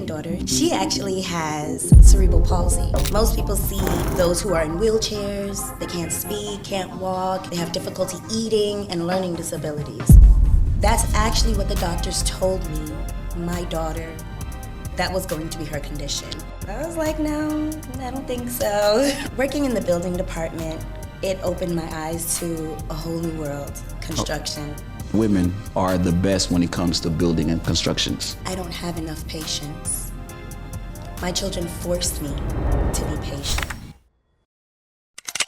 daughter. She actually has cerebral palsy. Most people see those who are in wheelchairs, they can't speak, can't walk, they have difficulty eating and learning disabilities. That's actually what the doctors told me, my daughter, that was going to be her condition. I was like, no, I don't think so. Working in the building department, it opened my eyes to a whole new world, construction. Women are the best when it comes to building and constructions. I don't have enough patience. My children forced me to be patient.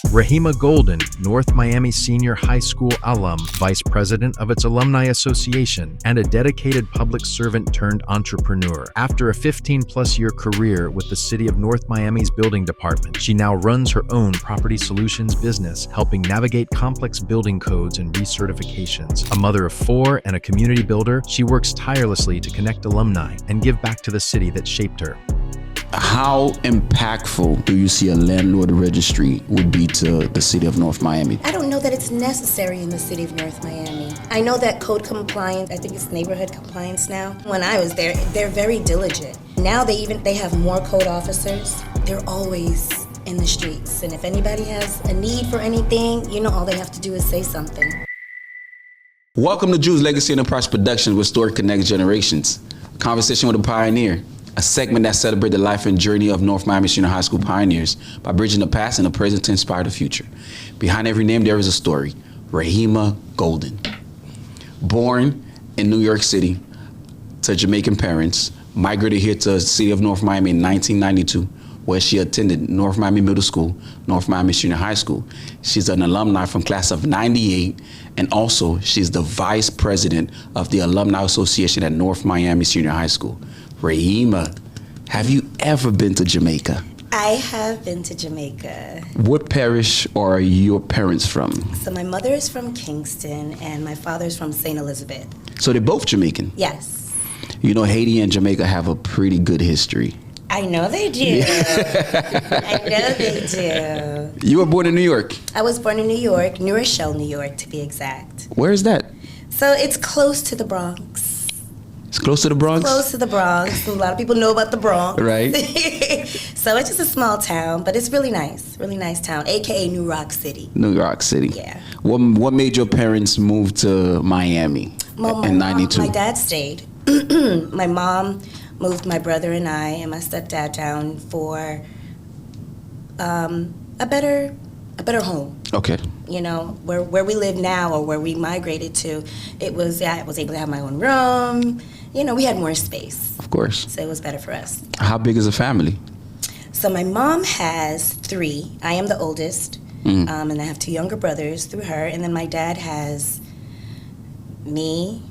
Raheima Golden, North Miami Senior High School alum, vice president of its Alumni Association, and a dedicated public servant turned entrepreneur. After a 15-plus-year career with the City of North Miami's building department, she now runs her own property solutions business, helping navigate complex building codes and recertifications. A mother of 4 and a community builder, she works tirelessly to connect alumni and give back to the city that shaped her. How impactful do you see a landlord registry would be to the city of North Miami? I don't know that it's necessary in the city of North Miami. I know that code compliance, I think it's neighborhood compliance now. When I was there, they're very diligent. Now they have more code officers. They're always in the streets. And if anybody has a need for anything, you know, all they have to do is say something. Welcome to Jules Legacy Enterprise Productions, where story connects generations. Conversation with a pioneer. A segment that celebrates the life and journey of North Miami Senior High School pioneers by bridging the past and the present to inspire the future. Behind every name, there is a story. Raheima Golden. Born in New York City to Jamaican parents, migrated here to the city of North Miami in 1992, where she attended North Miami Middle School, North Miami Senior High School. She's an alumni from class of 98, and also she's the vice president of the Alumni Association at North Miami Senior High School. Raheima, have you ever been to Jamaica? I have been to Jamaica. What parish are your parents from? So my mother is from Kingston and my father is from St. Elizabeth. So they're both Jamaican? Yes. You know, Haiti and Jamaica have a pretty good history. I know they do. I know they do. You were born in New York? I was born in New York, New Rochelle, New York, to be exact. Where is that? So it's close to the Bronx. It's close to the Bronx? Close to the Bronx. A lot of people know about the Bronx. Right. So it's just a small town, but it's really nice town, a.k.a. New Rock City. New York City. Yeah. What made your parents move to Miami in 92? My dad stayed. My mom moved my brother and I and my stepdad down for a better home. Okay. You know, where we live now or where we migrated to, I was able to have my own room. You know, we had more space. Of course. So it was better for us. How big is the family? So my mom has 3. I am the oldest. And I have 2 younger brothers through her. And then my dad has me,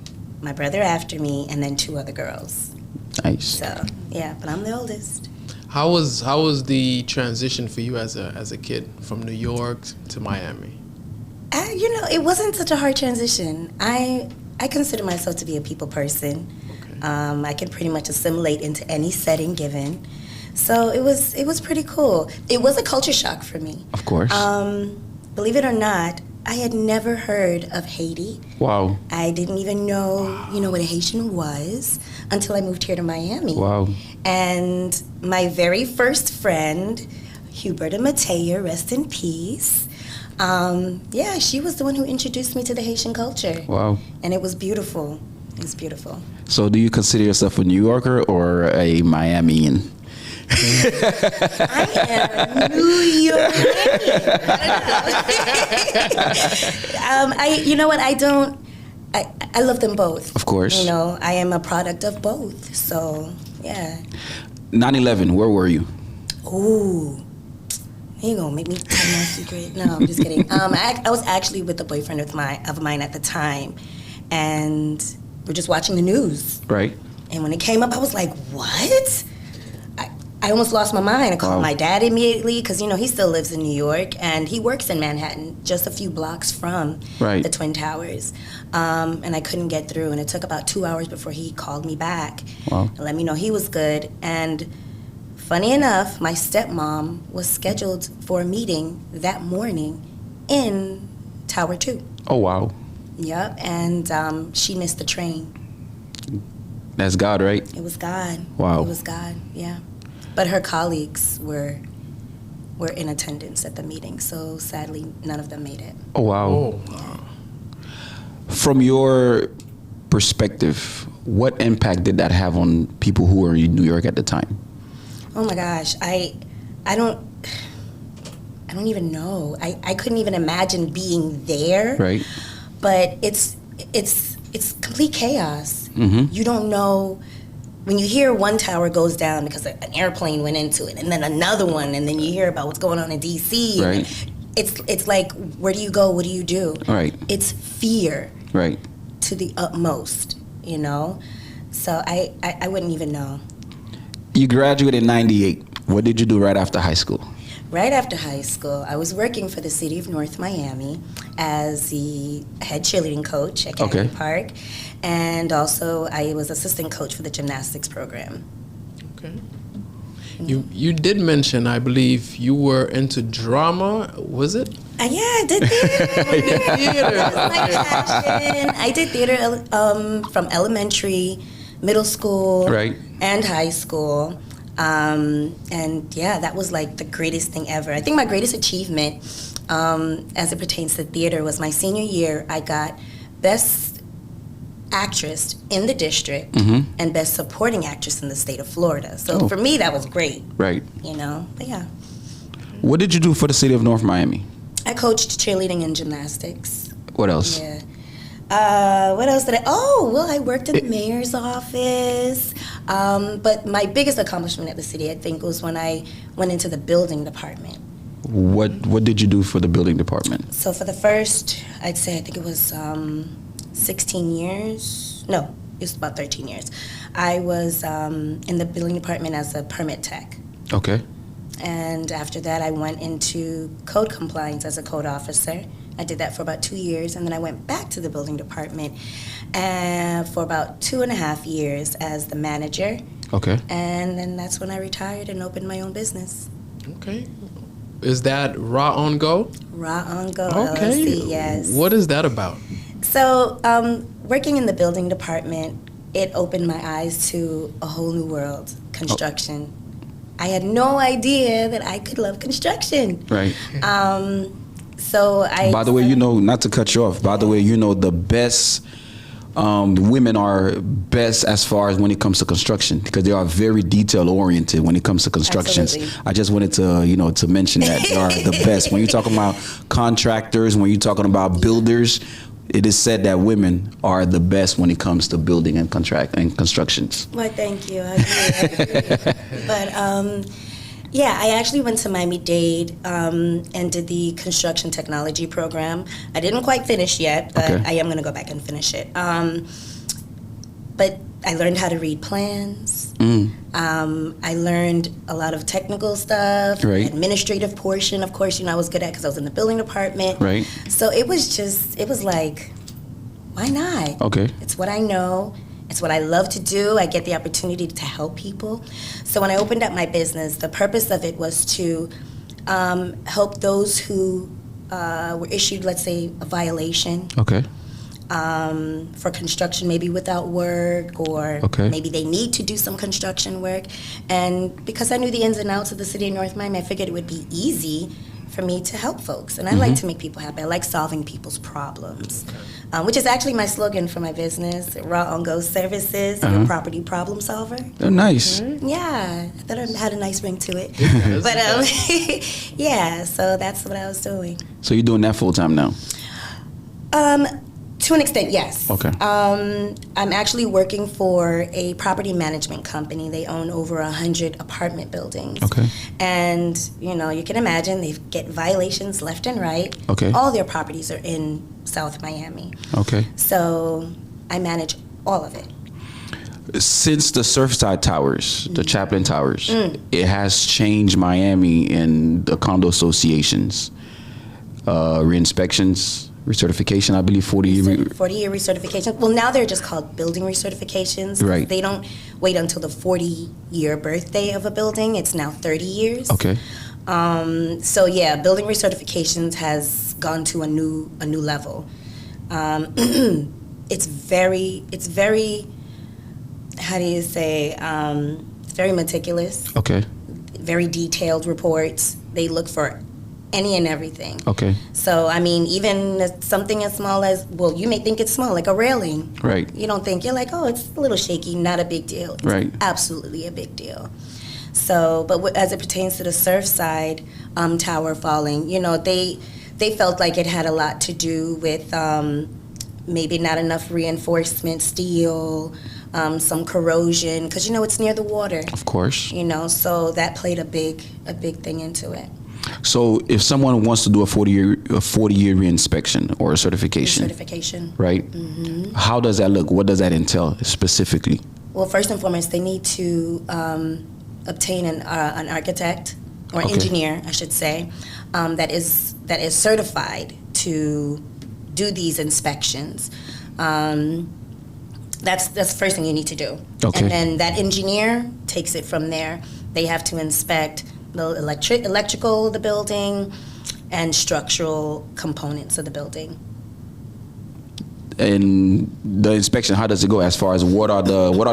my brother after me, and then 2 other girls. Nice. So, yeah, but I'm the oldest. How was the transition for you as a kid from New York to Miami? You know, it wasn't such a hard transition. I consider myself to be a people person. Okay. I can pretty much assimilate into any setting given. So it was pretty cool. It was a culture shock for me. Of course. Believe it or not, I had never heard of Haiti. Wow. I didn't even know, you know, what a Haitian was until I moved here to Miami. Wow. And my very first friend, Huberta Mateo, rest in peace. She was the one who introduced me to the Haitian culture. Wow. And it was beautiful. It was beautiful. So do you consider yourself a New Yorker or a Miamian? I am a New Yorker. You know what? I love them both. Of course. You know, I am a product of both. So, yeah. 9/11, where were you? Ooh. You gonna make me tell my secret? No, I'm just kidding. I was actually with a boyfriend of mine at the time, and we're just watching the news. Right. And when it came up, I was like, "What?" I almost lost my mind. I called my dad immediately because, you know, he still lives in New York and he works in Manhattan, just a few blocks from the Twin Towers. And I couldn't get through, and it took about 2 hours before he called me back and let me know he was good. And funny enough, my stepmom was scheduled for a meeting that morning in Tower 2. Oh, wow. Yep, and she missed the train. That's God, right? It was God. Wow. It was God, yeah. But her colleagues were in attendance at the meeting, so sadly, none of them made it. Oh, wow. Oh. Yeah. From your perspective, what impact did that have on people who were in New York at the time? Oh my gosh, I don't even know. I couldn't even imagine being there. Right. But it's complete chaos. Mm-hmm. You don't know when you hear one tower goes down because an airplane went into it, and then another one, and then you hear about what's going on in D.C. Right. It's like, where do you go? What do you do? Right. It's fear. Right. To the utmost, you know. So I wouldn't even know. You graduated in 98. What did you do right after high school? Right after high school, I was working for the city of North Miami as the head cheerleading coach at Kennedy Park, and also I was assistant coach for the gymnastics program. Okay. You did mention, I believe, you were into drama. Was it? Yeah, I did theater. That was my passion. I did theater from elementary, middle school, and high school. And yeah, that was like the greatest thing ever. I think my greatest achievement as it pertains to theater was my senior year. I got Best Actress in the district and Best Supporting Actress in the state of Florida. So for me, that was great. Right. You know, but yeah. What did you do for the city of North Miami? I coached cheerleading and gymnastics. What else? Yeah. What else did I? Oh, well, I worked in the mayor's office. But my biggest accomplishment at the city, I think, was when I went into the building department. What did you do for the building department? So for the first, I think it was 16 years. No, it was about 13 years. I was in the building department as a permit tech. Okay. And after that, I went into code compliance as a code officer. I did that for about 2 years, and then I went back to the building department for about 2.5 years as the manager. Okay. And then that's when I retired and opened my own business. Okay. Is that Raw Ongo? Raw Ongo, okay. LLC, yes. What is that about? So, working in the building department, it opened my eyes to a whole new world, construction. I had no idea that I could love construction. Right. So By the way, not to cut you off, by the way, the best women are best as far as when it comes to construction, because they are very detail oriented when it comes to constructions. Absolutely. I just wanted to, to mention that they are the best. When you're talking about contractors, when you're talking about builders, it is said that women are the best when it comes to building and constructions. Well, thank you. I agree. But yeah, I actually went to Miami-Dade and did the construction technology program. I didn't quite finish yet, but I am going to go back and finish it. But I learned how to read plans. I learned a lot of technical stuff, administrative portion, of course, I was good at because I was in the building department. Right. So it was like, why not? Okay. It's what I know. It's what I love to do. I get the opportunity to help people. So when I opened up my business, the purpose of it was to help those who were issued, let's say, a violation. Okay. For construction, maybe without work, or maybe they need to do some construction work. And because I knew the ins and outs of the city of North Miami, I figured it would be easy for me to help folks. And I like to make people happy. I like solving people's problems, which is actually my slogan for my business, Raw Ongo Services, your property problem solver. Oh, nice. Yeah, I thought it had a nice ring to it. But yeah, so that's what I was doing. So you're doing that full time now? To an extent, yes. Okay. I'm actually working for a property management company. They own over 100 apartment buildings. Okay. And, you can imagine they get violations left and right. Okay. All their properties are in South Miami. Okay. So I manage all of it. Since the Surfside Towers, the Chaplin Towers, it has changed Miami in the condo associations, re-inspections, recertification, I believe 40-year recertification. Well, now they're just called building recertifications. Right. They don't wait until the 40-year birthday of a building. It's now 30 years. Okay. So yeah, building recertifications has gone to a new level. It's very how do you say, very meticulous. Okay. Very detailed reports. They look for any and everything. Okay. So, I mean, even something as small as, well, you may think it's small, like a railing. Right. You don't think, you're like, oh, it's a little shaky, not a big deal. It's right. absolutely a big deal. So, but as it pertains to the Surfside tower falling, you know, they felt like it had a lot to do with maybe not enough reinforcement steel, some corrosion, because, you know, it's near the water. Of course. You know, so that played a big thing into it. So if someone wants to do a 40-year reinspection or a certification, right? Mm-hmm. How does that look? What does that entail specifically? Well, first and foremost, they need to obtain an architect or engineer, I should say, that is certified to do these inspections. That's the first thing you need to do. Okay. And then that engineer takes it from there. They have to inspect the electrical of the building and structural components of the building. And the inspection, how does it go as far as what are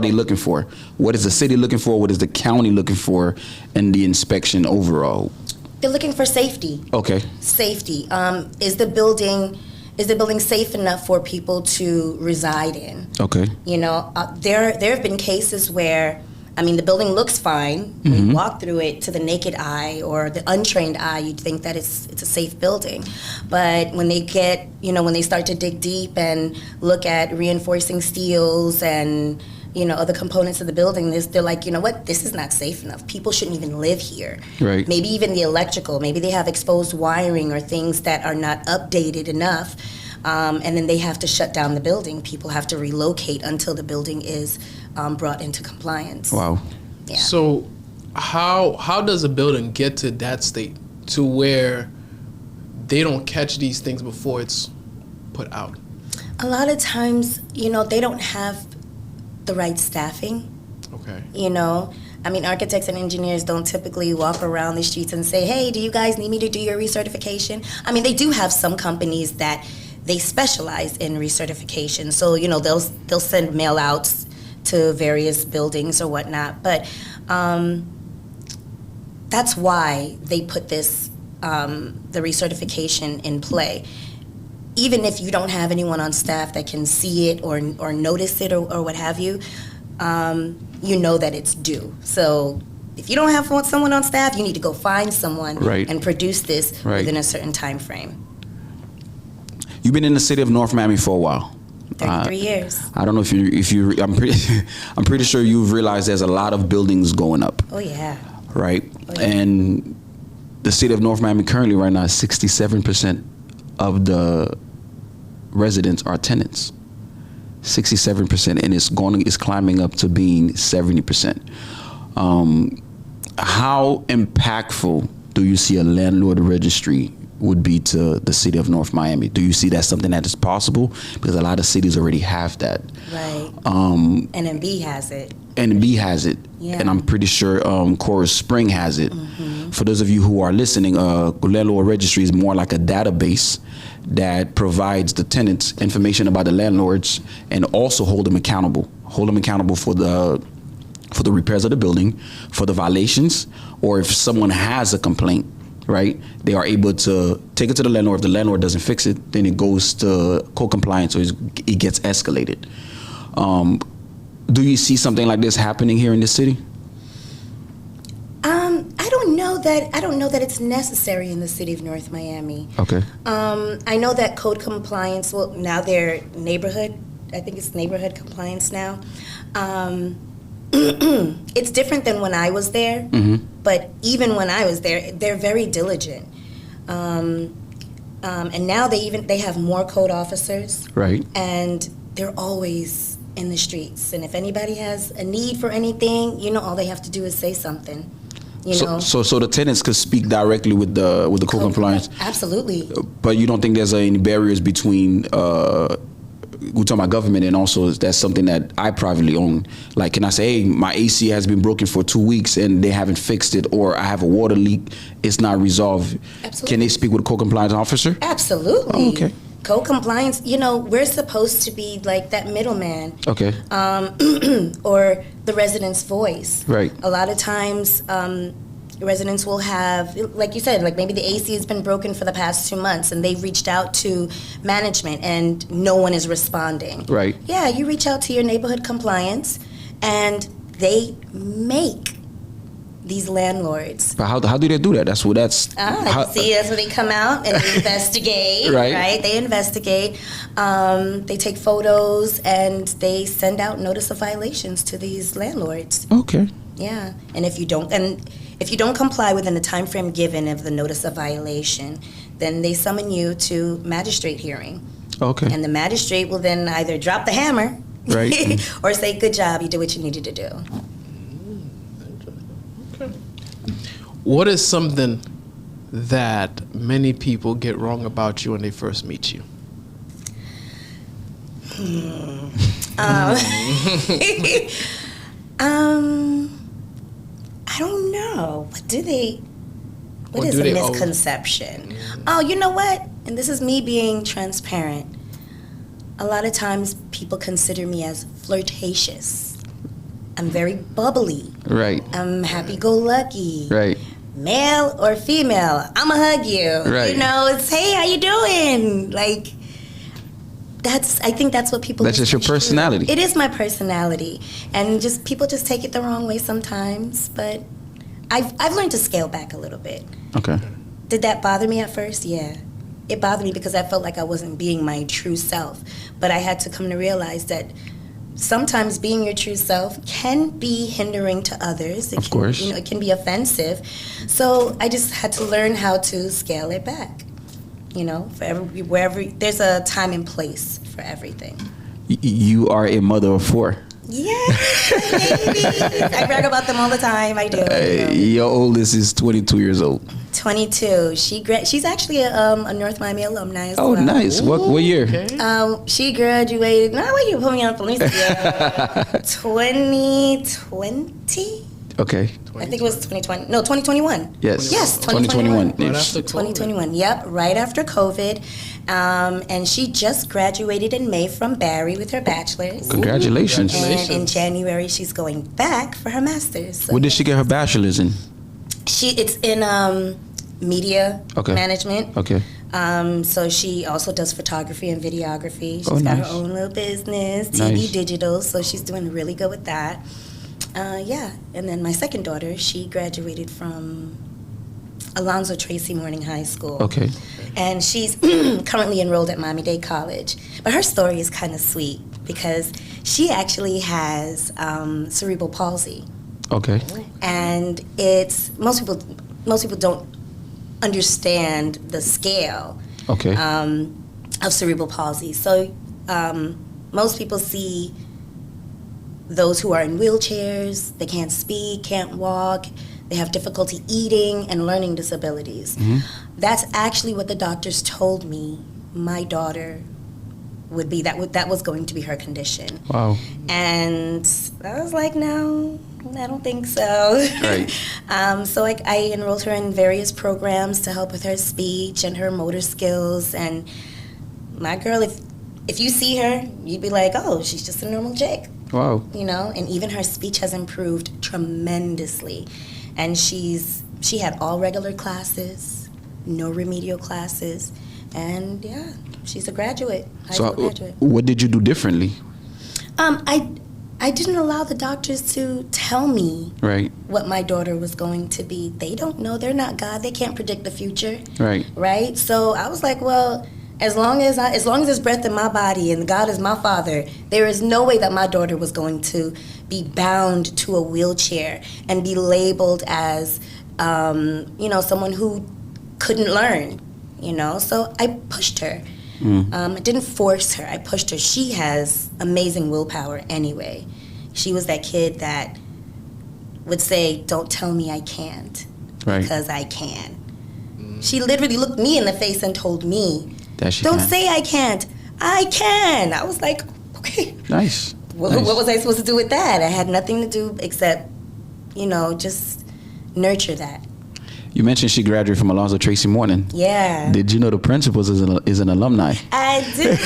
they looking for? What is the city looking for? What is the county looking for in the inspection overall? They're looking for safety. Okay. Safety. Is the building safe enough for people to reside in? Okay. You know, there have been cases where, I mean, the building looks fine. Mm-hmm. When you walk through it, to the naked eye or the untrained eye, you'd think that it's a safe building. But when they start to dig deep and look at reinforcing steels and, you know, other components of the building, they're like, you know what, this is not safe enough. People shouldn't even live here. Right. Maybe even the electrical. Maybe they have exposed wiring or things that are not updated enough. And then they have to shut down the building. People have to relocate until the building is brought into compliance. Wow. Yeah. So how does a building get to that state to where they don't catch these things before it's put out? A lot of times, you know, they don't have the right staffing. Okay. You know, I mean, architects and engineers don't typically walk around the streets and say, hey, do you guys need me to do your recertification? I mean, they do have some companies that they specialize in recertification. So, you know, they'll send mail outs to various buildings or whatnot. But that's why they put this, the recertification in play. Even if you don't have anyone on staff that can see it or notice it or what have you, you know that it's due. So if you don't have someone on staff, you need to go find someone and produce this within a certain time frame. You've been in the city of North Miami for a while. 33 years. I don't know if you I'm pretty sure you've realized there's a lot of buildings going up. Oh yeah. Right? Oh, yeah. And the city of North Miami currently right now, 67% of the residents are tenants. 67%, and it's climbing up to being 70%. How impactful do you see a landlord registry would be to the city of North Miami? Do you see that something that is possible? Because a lot of cities already have that. Right. NMB has it. NMB has it. Yeah. And I'm pretty sure Coral Spring has it. Mm-hmm. For those of you who are listening, landlord registry is more like a database that provides the tenants information about the landlords and also hold them accountable. Hold them accountable for the repairs of the building, for the violations, or if someone has a complaint, right, they are able to take it to the landlord. If the landlord doesn't fix it, then it goes to code compliance, or it gets escalated. Do you see something like this happening here in this city? I don't know that it's necessary in the city of North Miami. Okay. I know that code compliance, well, now they're neighborhood. I think it's neighborhood compliance now. It's different than when I was there, mm-hmm. but even when I was there, they're very diligent. And now they have more code officers. Right. And they're always in the streets. And if anybody has a need for anything, you know, all they have to do is say something. You know? So the tenants could speak directly with the code compliance. Absolutely. But you don't think there's any barriers between we're talking about government, and also that's something that I privately own. Like, can I say, hey, my AC has been broken for 2 weeks and they haven't fixed it, or I have a water leak, it's not resolved. Absolutely. Can they speak with a code compliance officer? Absolutely. Oh, okay. Co-compliance, we're supposed to be like that middleman. Okay. Or the resident's voice. Right. A lot of times, residents will have, like you said, like maybe the AC has been broken for the past 2 months and they've reached out to management and no one is responding. Right. Yeah, you reach out to your neighborhood compliance and they make these landlords. But how do they do that? That's that's when they come out and they investigate. Right. They investigate. They take photos and they send out notice of violations to these landlords. Okay. Yeah, and if you don't comply within the time frame given of the notice of violation, then they summon you to magistrate hearing. Okay. And the magistrate will then either drop the hammer, right, or say, "Good job, you did what you needed to do." Okay. What is something that many people get wrong about you when they first meet you? I don't know. What is a misconception? Oh, you know what? And this is me being transparent. A lot of times people consider me as flirtatious. I'm very bubbly. Right. I'm happy-go-lucky. Right. Male or female, I'ma hug you. Right. It's, hey, how you doing? Like, I think that's what people. That's just your personality. It is my personality, and people just take it the wrong way sometimes. But I've learned to scale back a little bit. Okay. Did that bother me at first? Yeah, it bothered me because I felt like I wasn't being my true self. But I had to come to realize that sometimes being your true self can be hindering to others. Of course. It can be offensive. So I just had to learn how to scale it back. Wherever there's a time and place for everything. You are a mother of 4. Yes, baby. I brag about them all the time. I do. Your oldest is 22 years old. 22. She's actually a North Miami alumni as well. Oh, nice. What year? Okay. She graduated. No, why you put me on? Let me see. 2020. Okay. I think it was 2020. No, 2021. Yes. Yes, 2021. Right after COVID. 2021. Yep, right after COVID. And she just graduated in May from Barry with her bachelor's. Congratulations. And in January, she's going back for her master's. So what did she get her bachelor's in? It's in media management. Okay. So she also does photography and videography. She's got her own little business, TV digital, so she's doing really good with that. And then my second daughter, she graduated from Alonzo Tracy Morning High School. Okay. And she's currently enrolled at Miami-Dade College. But her story is kind of sweet because she actually has cerebral palsy. Okay. And most people don't understand the scale of cerebral palsy. So most people see those who are in wheelchairs, they can't speak, can't walk, they have difficulty eating and learning disabilities. Mm-hmm. That's actually what the doctors told me my daughter would be. That was going to be her condition. Wow. And I was like, no, I don't think so. Right. So I enrolled her in various programs to help with her speech and her motor skills. And my girl, if you see her, you'd be like, oh, she's just a normal chick. Wow. And even her speech has improved tremendously. And she had all regular classes, no remedial classes, and yeah, she's a graduate, high school graduate. What did you do differently? I didn't allow the doctors to tell me what my daughter was going to be. They don't know. They're not God. They can't predict the future. Right? So I was like, well, as long as there's breath in my body and God is my father, there is no way that my daughter was going to be bound to a wheelchair and be labeled as, someone who couldn't learn, So I pushed her. I didn't force her. I pushed her. She has amazing willpower anyway. She was that kid that would say, don't tell me I can't, because I can. She literally looked me in the face and told me, don't say I can't. I can. I was like, okay. Nice. What was I supposed to do with that? I had nothing to do except, just nurture that. You mentioned she graduated from Alonzo Tracy Morton. Yeah. Did you know the principal is an alumni? I did.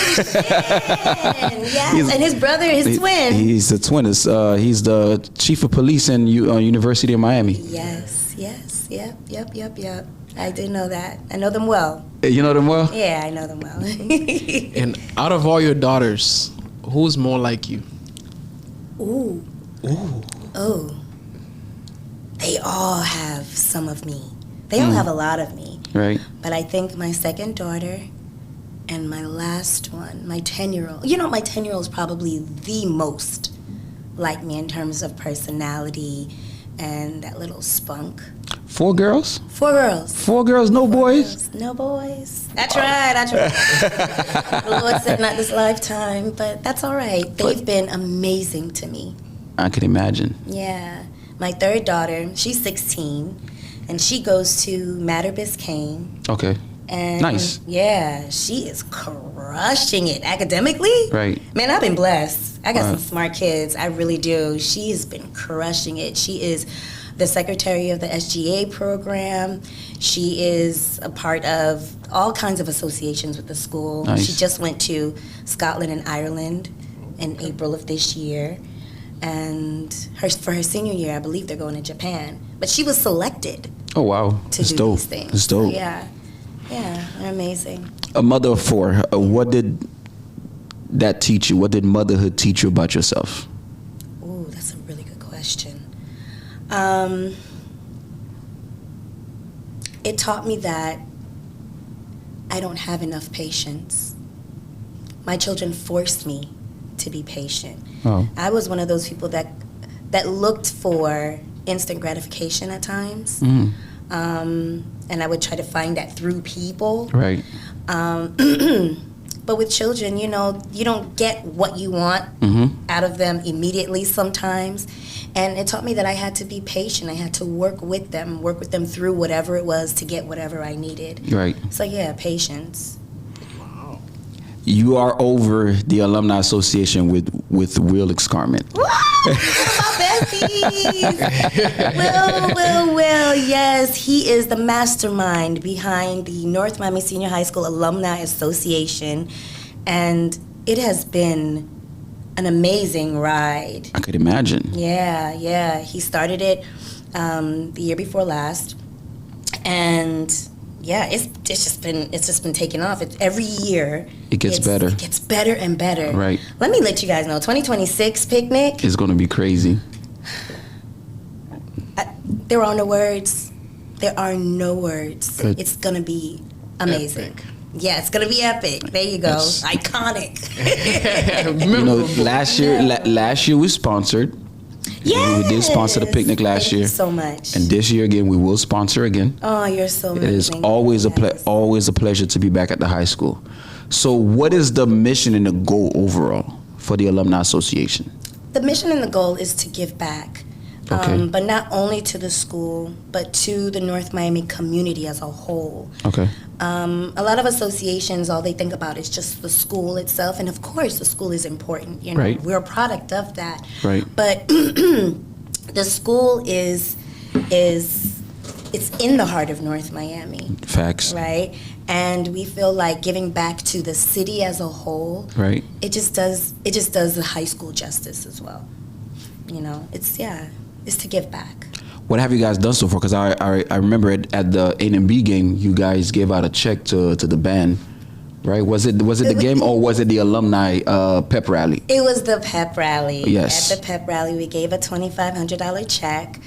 Yes. And his brother, his twin. He's a twin. He's the chief of police in University of Miami. Yes. Yep. I did know that. I know them well. You know them well? Yeah, I know them well. And out of all your daughters, who's more like you? Ooh. They all have some of me. They all have a lot of me. Right. But I think my second daughter and my last one, my 10-year-old. My 10-year-old is probably the most like me in terms of personality and that little spunk. 4 girls? 4 girls. 4 girls, no boys? No boys. I tried. The Lord said not this lifetime, but that's all right. They've been amazing to me. I can imagine. Yeah. My third daughter, she's 16, and she goes to Mater Biscayne. Okay. And nice. Yeah, she is crushing it academically. Right. Man, I've been blessed. I got some smart kids. I really do. She has been crushing it. She is the secretary of the SGA program. She is a part of all kinds of associations with the school. Nice. She just went to Scotland and Ireland in April of this year. And for her senior year, I believe they're going to Japan. But she was selected. Oh, wow. To do dope. these things. It's dope. Yeah, they're amazing. A mother of 4, what did that teach you? What did motherhood teach you about yourself? Ooh, that's a really good question. It taught me that I don't have enough patience. My children forced me to be patient. Oh. I was one of those people that looked for instant gratification at times. And I would try to find that through people. Right. But with children, you don't get what you want out of them immediately sometimes. And it taught me that I had to be patient. I had to work with them through whatever it was to get whatever I needed. Right. So yeah, patience. You are over the Alumni Association with Will Escarment. Woo! My besties! Will, yes. He is the mastermind behind the North Miami Senior High School Alumni Association. And it has been an amazing ride. I could imagine. Yeah. He started it the year before last. And yeah, it's just been taking off. Every year it gets better. It gets better and better. Right. Let me let you guys know, 2026 picnic. It's going to be crazy. There are no words. It's going to be amazing. Epic. Yeah, it's going to be epic. There you go. Yes. Iconic. Last year we sponsored. Yes. We did sponsor the picnic last year. Thank you so much. And this year again, we will sponsor again. Oh, you're so amazing. It is always a pleasure to be back at the high school. So what is the mission and the goal overall for the Alumni Association? The mission and the goal is to give back. Okay. But not only to the school, but to the North Miami community as a whole. Okay. A lot of associations, all they think about is just the school itself. And of course, the school is important. Right. We're a product of that. Right. But the school it's in the heart of North Miami. Facts. Right? And we feel like giving back to the city as a whole. Right. It just does the high school justice as well. It's to give back. What have you guys done so far? Because I remember at the A&B game, you guys gave out a check to the band, right? Was it the game or was it the alumni pep rally? It was the pep rally. Yes. At the pep rally, we gave a $2,500 check.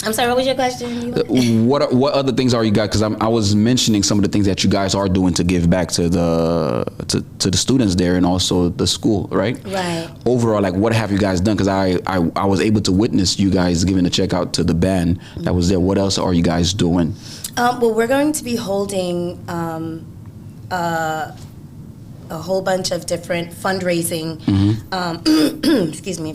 I'm sorry, what was your question? What other things are you guys? Because I was mentioning some of the things that you guys are doing to give back to the students there and also the school, right? Right. Overall, like what have you guys done? Because I was able to witness you guys giving a check out to the band that was there. What else are you guys doing? Well, we're going to be holding a whole bunch of different fundraising,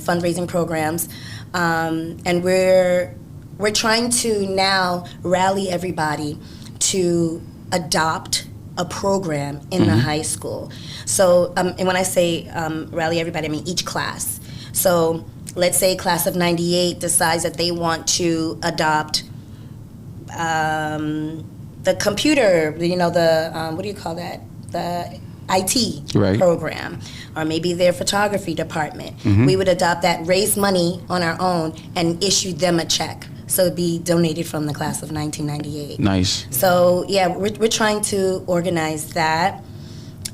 fundraising programs, and we're trying to now rally everybody to adopt a program in the high school. So, and when I say rally everybody, I mean each class. So let's say class of 98 decides that they want to adopt the computer, you know, the what do you call that? The IT program, or maybe their photography department. We would adopt that, raise money on our own, and issue them a check. So it'd be donated from the class of 1998. Nice. So yeah, we're trying to organize that.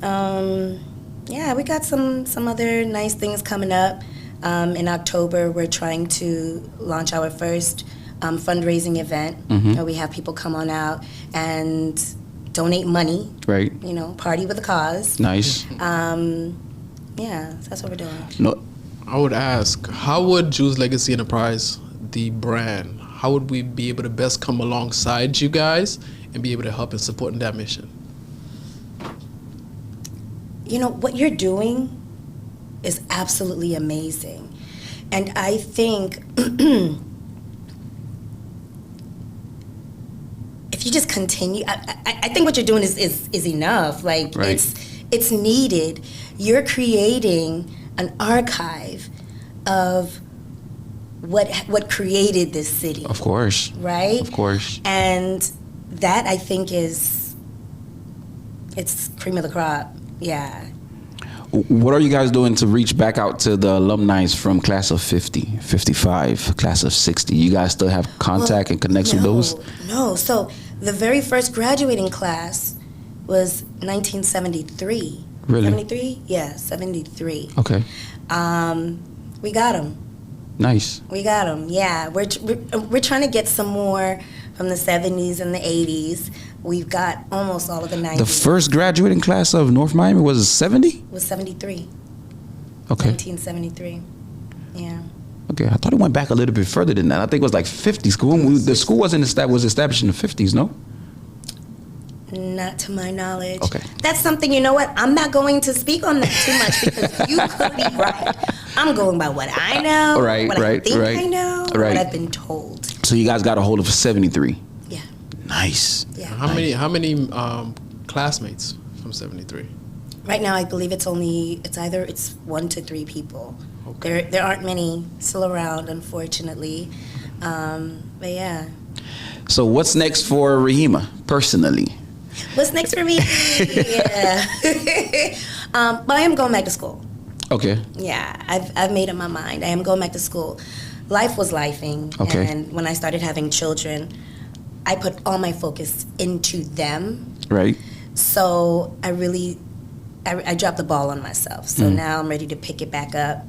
Yeah, we got some other nice things coming up. In October, we're trying to launch our first fundraising event. Where we have people come on out and donate money. Right. You know, party with a cause. Nice. Yeah, that's what we're doing. No. I would ask, how would Jules Legacy Enterprise, the brand, how would we be able to best come alongside you guys and be able to help and support in that mission? You know, what you're doing is absolutely amazing. And I think if you just continue, I think what you're doing is enough. Like, it's needed. You're creating an archive of what created this city. Of course. Right? Of course. And that, I think, it's cream of the crop. Yeah. What are you guys doing to reach back out to the alumni from class of 50, 55, class of 60? You guys still have contact and connects with those? No. So the very first graduating class was 1973. Really? 73? Yeah, 73. Okay. We got them. Nice. We got them. Yeah, we're trying to get some more from the 70s and the 80s. We've got almost all of the 90s. The first graduating class of North Miami was 70? Was 73. Okay. 1973. Yeah. Okay, I thought it went back a little bit further than that. I think it was like 50s. The school was established in the 50s, no? Not to my knowledge. Okay. That's something, you know what? I'm not going to speak on that too much because you could be right. I'm going by what I know, what I think I know, what I've been told. So you guys got a hold of 73? Yeah. Nice. Yeah. How many classmates from 73? Right now, I believe it's 1 to 3 people. Okay. There aren't many still around, unfortunately. But yeah. So what's next for Raheima, personally? What's next for me? Yeah. But I am going back to school. Okay. Yeah, I've made up my mind. I am going back to school. Life was lifing. Okay. And when I started having children, I put all my focus into them. Right. So I dropped the ball on myself. So now I'm ready to pick it back up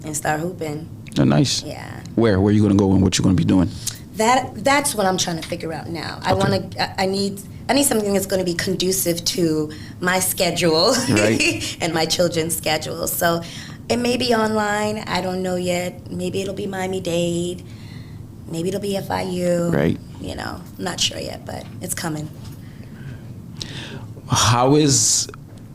and start hooping. Oh, nice. Yeah. Where are you going to go and what you're going to be doing? That's what I'm trying to figure out now. Okay. I need something that's going to be conducive to my schedule and my children's schedule. So it may be online. I don't know yet. Maybe it'll be Miami-Dade. Maybe it'll be FIU. Right. You know, I'm not sure yet, but it's coming. What is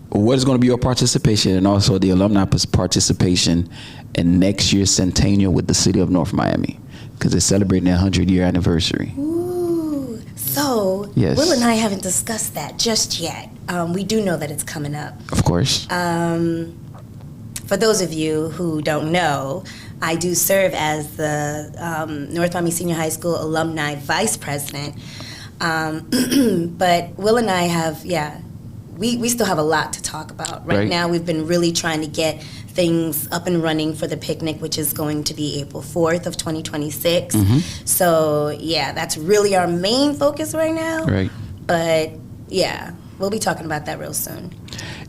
going to be your participation and also the alumni participation in next year's centennial with the city of North Miami? Because they're celebrating their 100-year anniversary. Ooh. So, yes. Will and I haven't discussed that just yet. We do know that it's coming up. Of course. For those of you who don't know, I do serve as the North Miami Senior High School Alumni Vice President. But Will and I have, we still have a lot to talk about. Right now, we've been really trying to get things up and running for the picnic, which is going to be April 4th of 2026. So, that's really our main focus right now. Right. But, we'll be talking about that real soon.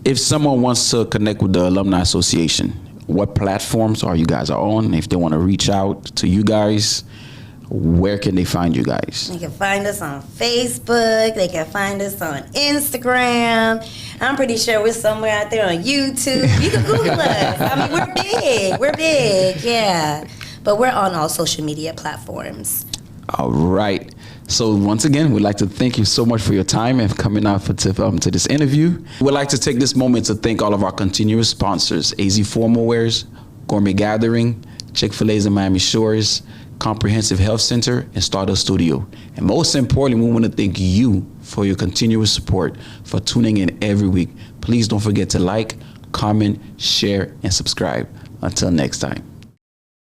If someone wants to connect with the Alumni Association, what platforms are you guys on? If they want to reach out to you guys, where can they find you guys? They can find us on Facebook. They can find us on Instagram. I'm pretty sure we're somewhere out there on YouTube. You can Google us. I mean, we're big. We're big, yeah. But we're on all social media platforms. All right. So once again, we'd like to thank you so much for your time and coming out to this interview. We'd like to take this moment to thank all of our continuous sponsors, AZ Formal Wears, Gourmet Gathering, Chick-fil-A's in Miami Shores, Comprehensive Health Center, and Stardust Studio. And most importantly, we want to thank you for your continuous support, for tuning in every week. Please don't forget to like, comment, share, and subscribe. Until next time.